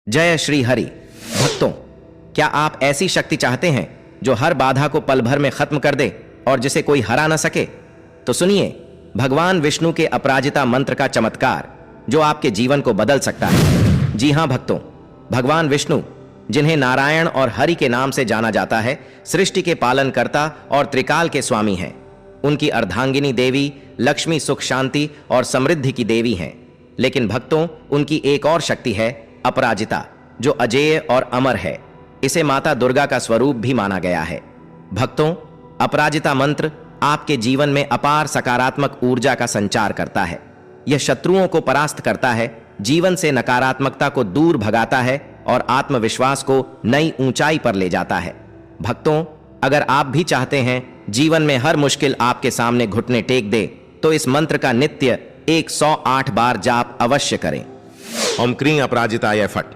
जय श्री हरि। भक्तों, क्या आप ऐसी शक्ति चाहते हैं जो हर बाधा को पल भर में खत्म कर दे और जिसे कोई हरा न सके? तो सुनिए भगवान विष्णु के अपराजिता मंत्र का चमत्कार जो आपके जीवन को बदल सकता है। जी हां भक्तों, भगवान विष्णु, जिन्हें नारायण और हरि के नाम से जाना जाता है, सृष्टि के पालनकर्ता और त्रिकाल के स्वामी हैं। उनकी अर्धांगिनी देवी लक्ष्मी सुख शांति और समृद्धि की देवी हैं। लेकिन भक्तों, उनकी एक और शक्ति है अपराजिता, जो अजेय और अमर है। इसे माता दुर्गा का स्वरूप भी माना गया है। भक्तों, अपराजिता मंत्र आपके जीवन में अपार सकारात्मक ऊर्जा का संचार करता है। यह शत्रुओं को परास्त करता है, जीवन से नकारात्मकता को दूर भगाता है और आत्मविश्वास को नई ऊंचाई पर ले जाता है। भक्तों, अगर आप भी चाहते हैं जीवन में हर मुश्किल आपके सामने घुटने टेक दे, तो इस मंत्र का नित्य 108 बार जाप अवश्य करें। ओम क्रीं अपराजिताय फट्।